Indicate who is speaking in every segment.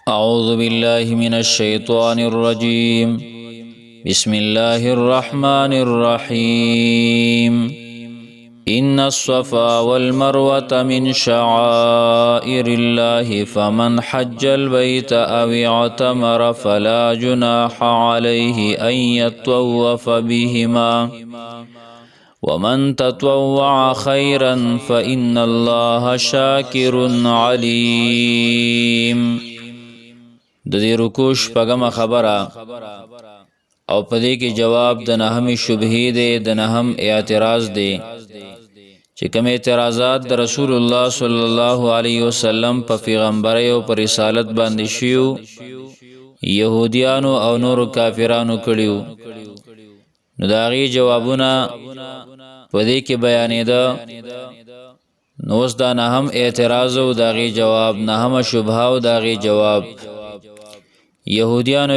Speaker 1: أعوذ بالله من الشيطان الرجيم. بسم الله الرحمن الرحيم. إن الصفا والمروة من شعائر الله فمن حج البيت أو اعتمر فلا جناح عليه أن يطوف بهما ومن تطوع خيرا فإن الله شاكر عليم. د دې رکوع شپږمه خبره او په دې کې جواب د نهمې شبهې دی، د نهم اعتراض دی چې کوم اعتراضات د رسول الله صلی الله علیه وسلم په پیغمبرۍ او پر رسالت باندې شیو يهوديانو او نور کافرانو کړیو، نو دا غي جوابونه په دې کې بیانېده. نو اوس دا نهم اعتراض او دا غي جواب، نهم شبهه او دا غي جواب. يهوديان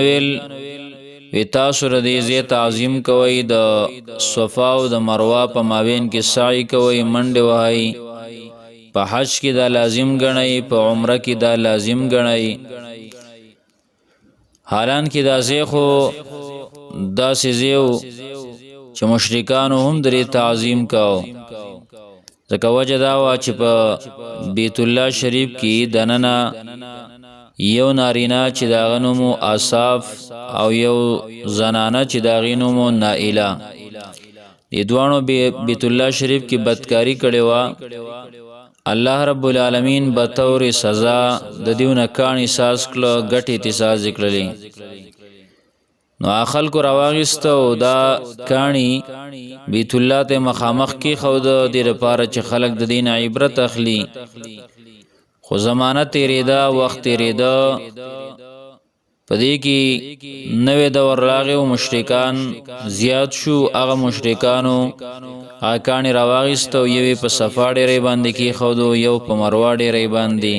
Speaker 1: وی تاسو ردی زی تعظیم کوي، د صفا او د مروه په مابین کې سعی کوي، منډه وهي، په حج کې دا لازم ګڼي، په عمره کې دا لازم ګڼي. حالان کې دا زی خو دا سيزيو چې مشرکان هم درې تعظیم کاو، ځکه وجه دا وا چې په بیت الله شریف کې دننه یو نارینا چې دا غنمو اصاف او یو زنانه چې دا غنمو نائله، دې دوانو بیت الله شریف کې بدکاری کړي وا. الله رب العالمین به تور سزا د دیونه کانی ساز کړه، غټي اتصاز کړلې. نو اخل کو رواغستو دا کانی بیت الله ته مخامخ کې خود د لپاره چې خلق د دین عبرت اخلي. خو زمانہ تیریدا، وخت تیریدا، پدې کې نوې دور راغی او مشرکان زیات شو. هغه مشرکانو اکانی رواغستو، یو په صفا ډېرې باندې کې خود، یو په مروه ډېرې باندې،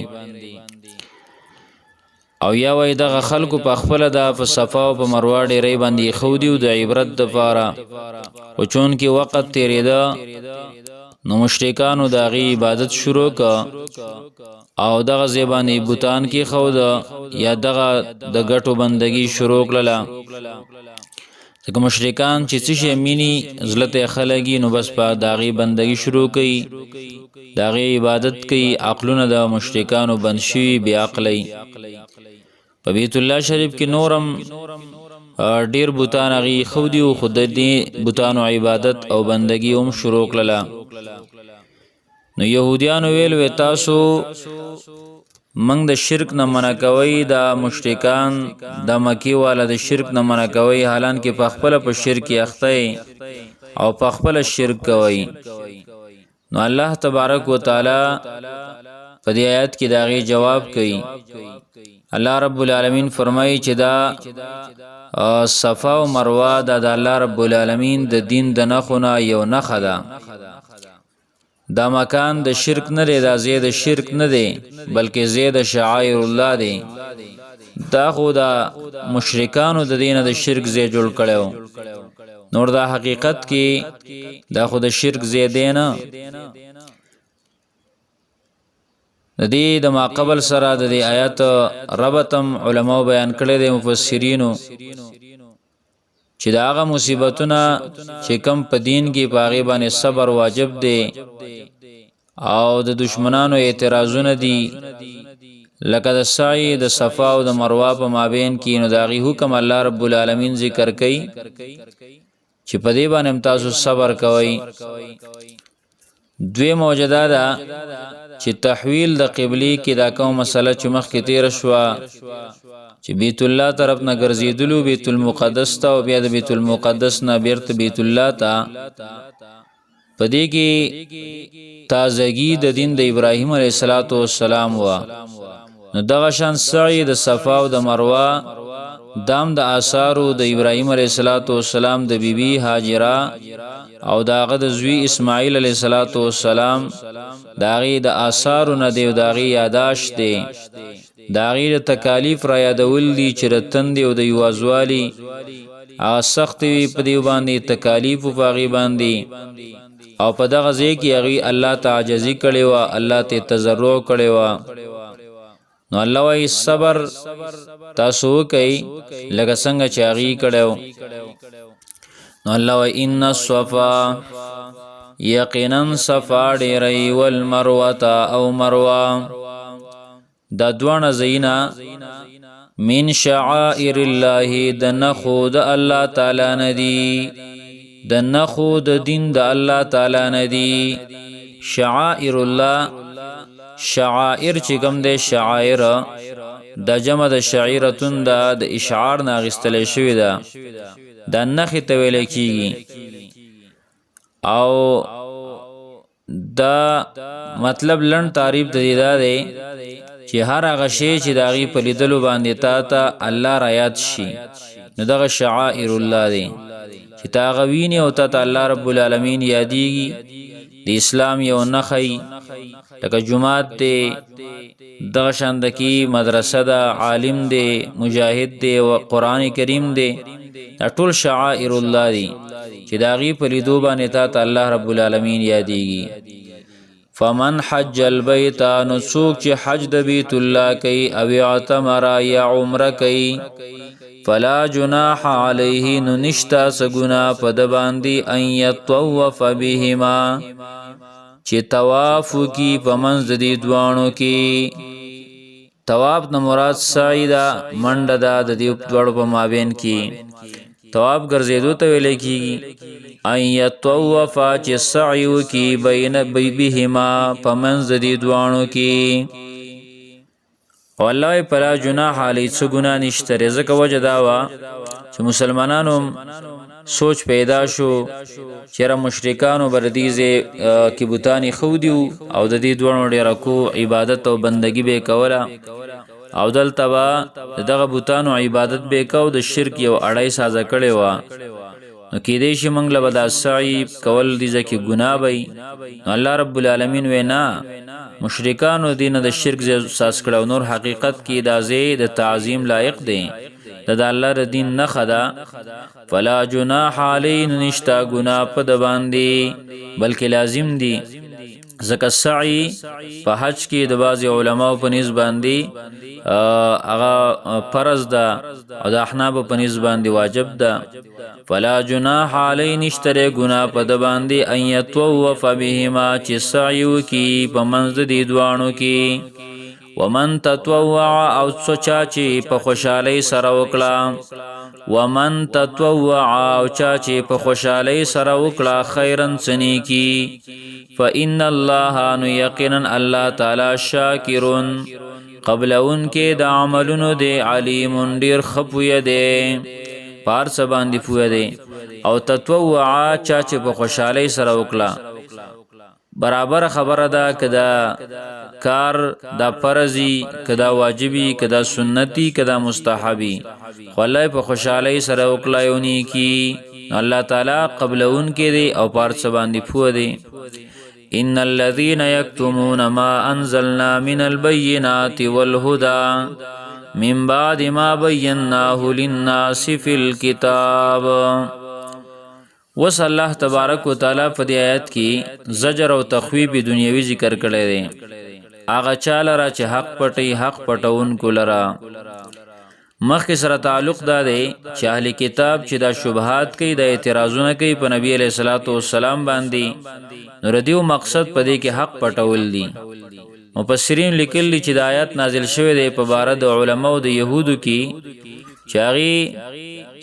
Speaker 1: او یا وای دغه خلکو په خپل د په صفا او په مروه ډېرې باندې خو دیو د عبرت د پاره. او چون کې وخت تیریدا نو مشرکانو د غي عبادت شروع کا او دغه زبانی بوتان کې خود یا دغه د غټو بندگی شروع کړه. ځکه مشرکان چې څه مینی زلته خلګي نو بس په داغي بندگی شروع کړي، داغي عبادت کوي. عقلونه د مشرکانو بنشي بیا عقلي. په بیت الله شریف کې نورم ډیر بوتان غي خودي او خود دې بوتانو عبادت او بندگی هم شروع کړه. نو يهوديان ویل و تاسو منګ د شرک نه منع کوي، دا مشرکان د مکی والا د شرک نه منع کوي، حالان کې په خپل په شرک اخته او په خپل شرک کوي. نو الله تبارک وتعالى په دې آیت کې داغي جواب کوي. الله رب العالمین فرمایي چې دا صفا او مروه د الله رب العالمین د دین د نخونه یو نخه ده. دا مکان د شرک نه دی، دا زید شرک نه دی، بلکې زید شعائر الله دی. دا خو دا مشرکانو د دینه د شرک زی جوړ کړو، نور دا حقیقت کې دا خو د شرک زید نه. د دې د ما قبل سره د دې آیات ربطم علماء بیان کړي دي مفسرینو چې دا هغه مصیبتونه چې کم په دین کې باغې باندې صبر واجب دی او د دشمنانو اعتراضونه دي، لکه د سعی د صفا او د مروه په مابین کې، نو داغي حکم الله رب العالمین ذکر کوي چې په دې باندې تاسو صبر کوئ. دوی موجوده ده چې تحویل د قبلی کې دا کوم مسله چې مخ کې تیر شو چې بیت الله طرف نه ګرځیدلو، بیت المقدس ته، او بیا د بیت المقدس نه بیرته بیت الله ته. پدې کې تازگی د دین د ابراهیم علیه السلام وا. نو دغه شان سعی د صفا او د مروه دام د آثارو د ابراهیم علیه السلام د بیبي هاجره او داغه د زوی اسماعیل علیه السلام داغي د آثارو نه دی، داغي یاداش دی، داغي د تکالیف را یادول دي چې رتن دی او د یوازوالي هغه سخت وي په دی باندې تکالیف او باغی باندې. او په دغه ځای کې هغه الله تعجزي کړي وا، الله ته تضرع کړي وا. نو الله وای صبر تاسو کوي لکه څنګه چې هغه کړو نو الله وای ان الصفا یقینا صفا ډیری والمروه او مروه دا دوانه زینا من شعائر الله د نخو د الله تعالی ندی د نخو د دین د الله تعالی ندی شعائر الله شعائر چې کوم د شعائر د جمع د شعیرتون د اشعار ناغستل شوی ده د نخې ته ویل کیږي او دا مطلب لن تعریف د دې ده چې هر هغه شی چې داغي په لیدلو باندې تا الله را یاد شي نو دغه شعائر الله دی چې تا غوینه او ته الله رب العالمین یادېږي د اسلام یو نخی لکه جمعات دی دغه شاندکی مدرسه دا عالم دی مجاهد دی او قران کریم دی دا ټول شعائر الله دی چې داغي په لیدو باندې ته الله رب العالمین یادېږي فمن حج البيت نسوک چې حج د بیت الله کوي او اعتمر یا عمره کوي فلا جناح علیه نشتا سگنا پد باندې ان یطوف بهما چې طواف کی پمنځ د دوانو کې طواف نه مراد سعی دا منډه دا د دې دوړو په مابین کې طواف ګرځېدو ته ویل کېږي ان یطوف چې سعی کی بین بهما پمنځ د دوانو کې والله پلا جناح علی څه ګنا نشته رزق وجه دا وا چې مسلمانانو سوچ پیدا شو چیرې مشرکانو بردیزه کی بوتانی خودیو او د دې دوه ډیر کو عبادت او بندگی به کوله او دل تبا دغه بوتانو عبادت به کو د شرک یو اړای سازه کړي وا نو کې دې شي منګله بدا سعی کول دي ځکه ګناه وي الله رب العالمین وینا مشرکانو دین د شرک ساس کړه نور حقیقت کې د زید تعظیم لایق دي د الله ر دین نه خدا فلا جناح علیه نشتا گناه په د باندې بلکې لازم دي زکه سعی په حج کې د بعض علماء په نسبت باندې هغه فرض ده او د احناف په نسبت باندې واجب ده فلا جناح علی نشتره گناه په د باندې ان یطوف بهما چې سعی کی په منځ د دوانو کې ومن تطوع او سوچا چې په خوشحالي سره وکړه ومن تطوع او چا چې په خوشحالي سره وکړه خیرن سنی کی فإن الله ان یقینا الله تعالی شاکرون قبل ان کې د عملونو دی علیم ډیر خپوی دی پارس باندې پوی دی او تطوع چا چې په خوشحالي سره وکړه برابر خبره ده کدا کار دا فرضی کدا واجبی کدا سنتی کدا مستحبی خلای په خوشحالي سره وکړایونی کی الله تعالی قبل ان کې دی او پارس باندې پوی دی ان الذين يكتمون ما انزلنا من البينات والهدى من بعد ما بيناه للناس في الكتاب وصلی الله تبارک وتعالى په دې آیت کې زجر او تخویب دنیوي ذکر کړی دی هغه چاله را چې حق پټي حق پټون کولرا مخکې سره تعلق دا دی چې اهل کتاب چې دا شبهات کوي د اعتراضونه کوي په نبی علیہ الصلوۃ والسلام باندې نو ردیو مقصد پدې کې حق پټول دي مفسرین لیکلي چې د آیات نازل شوه دی په باره د علماو د يهودو کې چاغي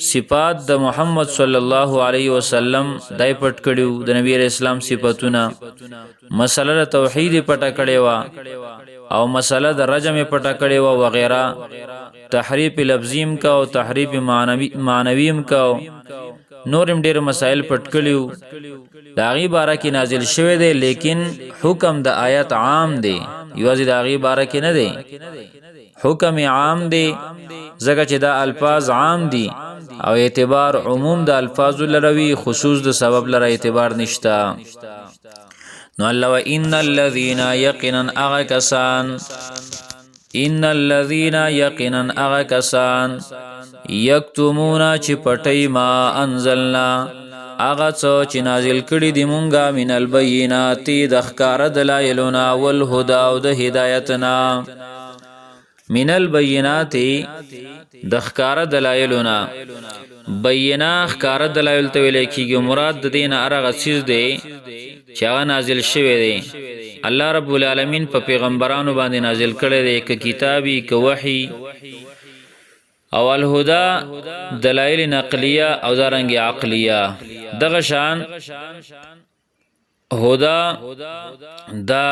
Speaker 1: صفات د محمد صلی الله علیه وسلم دای پټ کړیو د نبی رسول الله صفاتونه مسله توحید پټ کړي وا او مسله د رجم پټ کړي وا وغیرہ تحریف لفظیم کا او تحریف معنویم کا نورم ډیر مسائل پټ کړیو داغي باره کې نازل شوه دی لیکن حکم د آیت عام دی یوازې داغي باره کې نه دی حکم عام دی زکه چې دا الفاظ عام دي او اعتبار عموم د الفاظ لروي خصوص د سبب لره اعتبار نشتا نو الله و ان الذين يقينا اغكسان ان الذين يقينا اغكسان یکتمون چې پټي ما انزلنا اغه څو چې نازل کړي دي مونږه من البينات د ښکار دلایلنا والهدى او د هدایتنا من البینات د ښکار دلایلنا بینا ښکار دلایل ته ویل کیږي مراد د دین هغه چیز دی چې هغه نازل شوی دی الله رب العالمین په پیغمبرانو باندې نازل کړی دی ک کتابی ک وحی او الهدى دلایل نقلیه او دارنګ عقلیه دغه شان هدا دا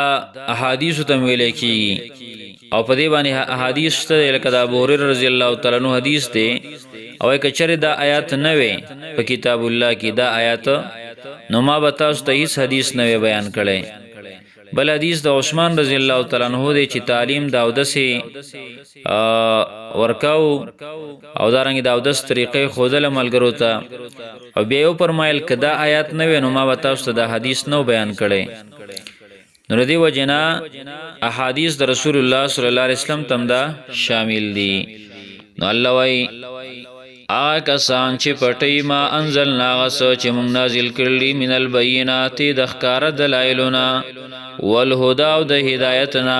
Speaker 1: احادیث ته ویل کی او په دې باندې احادیث ته لکه د ابو هريره رضی الله تعالی عنہ حدیث دی او کچره دا آیات نه وي په کتاب الله کې دا آیات نو ما به تاسو ته هیڅ حدیث نه بیان کړي بل حدیث د عثمان رضی الله تعالی عنہ دی چې تعلیم داودسي ورکاو او دارنګ داودس طریقې خودل ملګرو ته او بیا یو فرمایل کدا آیات نه وینو ما به تاسو ته د حدیث نو بیان کړي نو دی وجنا احادیث د رسول الله صلی الله علیه وسلم تم دا شامل دي نو الله وای آکا سان چې پټی ما انزلنا غسو چې مونږ نازل کړلی من البینات د ښکار دلایلنا والهدى او د هدایتنا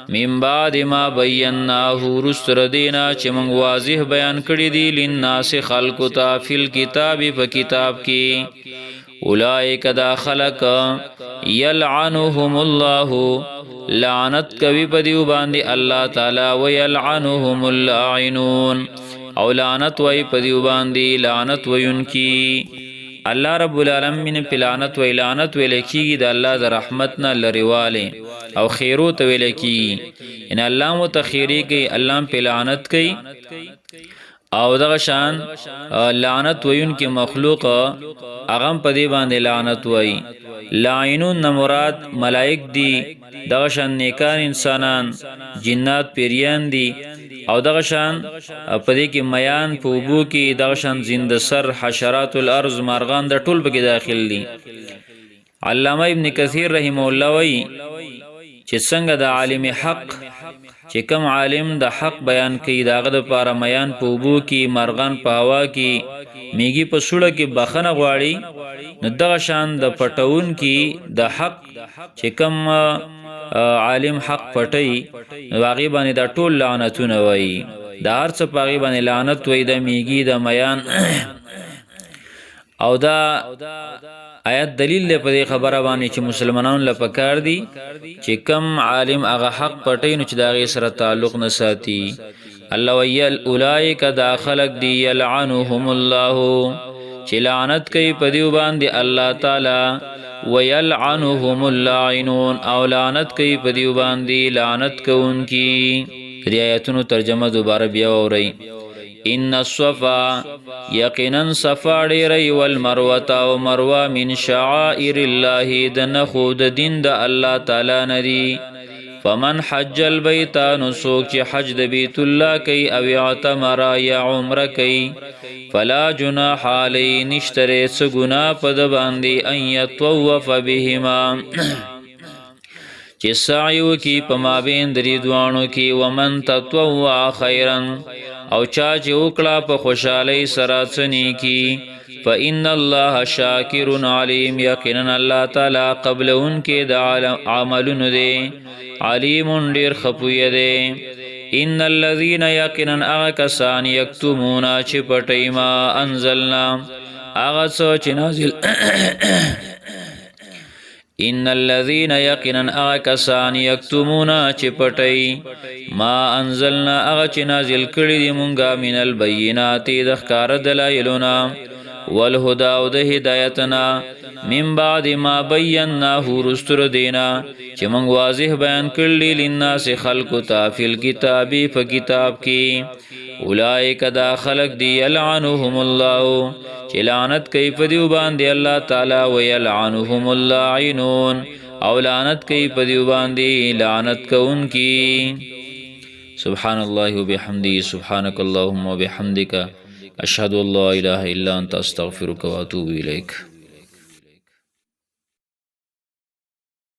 Speaker 1: من بعد ما بیناه رسل دینا چې مونږ واضح بیان کړی دی للناس خلق ته فل کتاب په کتاب کې اولئک دا خلق یلعنهم الله لعنت کوي په دیو باندې الله تعالی ويلعنهم اللاعنون او لعنت وای په دیو باندې لعنت وینکی الله رب العالمین په لعنت وی لعنت ویل کیږي د الله د رحمت نه لریواله او خیرو ته ویل کیږي ان الله متخیری کوي الله په لعنت کوي او دغه شان لعنت وین کې مخلوق اغم په دی باندې لعنت وای لاعنون مراد ملائک دی دغه شان نیکان انسانان جنات پیریان دی او دغه شان په دې کې میان په وبو کې دغه شان زنده سر حشرات الارض مارغان د ټول به داخل دي علامه ابن کثیر رحم الله وای چې څنګه د عالم حق چې کوم عالم د حق بیان کوي داغه د پاره میان په وبو کې مارغان په هوا کې میږي په سوړه کې بخنه غواړي نو دغه شان د پټون کې د حق چې کوم عالم حق پټي واغي باندې دا ټول لعنتونه وای دا هر څه پاغي باندې لعنت وای د میږي د میان او دا آیات دلیل له په خبره باندې چې مسلمانانو لپاره کار دي چې کم عالم هغه حق پټي نو چې دا غي سره تعلق نه ساتي الله ویل اولائک دا خلق دی یلعنهم الله چې لعنت کوي په دیو باندې الله تعالی ويلعنهم اللاعنون او لعنت کوي په دیو باندې لعنت کوونکی دې آیاتونو ترجمه دوباره بیا اورئ ان الصفا یقینا صفا ډیری والمروه او مروه من شعائر الله د نخود دین د الله تعالی ندی فمن حج البيت نسوک چې حج د بیت الله کوي او اعتمر یا عمره کوي فلا جناح علی نشتره څه ګناه په د باندې ان یطوف بهما چې سعیو کی په مابین درې دوانو کې ومن تطوع خیرا او چا چې وکړه په خوشحالۍ سره څنی کی فإن الله شاکر علیم یقینا الله تعالی قبل انکه د عملونو دی علیم ډیر خپوی دی ان الذين يقينا اغكسان يكتمون چې پټي ما انزلنا اغه سوچ نازل ان الذين يقينا اغكسان يكتمون چې پټي ما انزلنا اغه چې نازل کړي دي مونږه من البينات د ښکار دلایلنا والهدى او د هدایتنا من بعد ما بیناه رستر دینا چې موږ واضح بیان کړلی للناس خلق ته فل کتابی په کتاب کې اولئک دا خلق دی یلعنهم الله چې لعنت کوي په دیو باندې الله تعالی ویلعنهم اللاعنون او لعنت کوي په دیو باندې لعنت کوونکی سبحان الله وبحمده سبحانك اللهم وبحمدك اشهد ان لا اله الا انت استغفرك واتوب اليك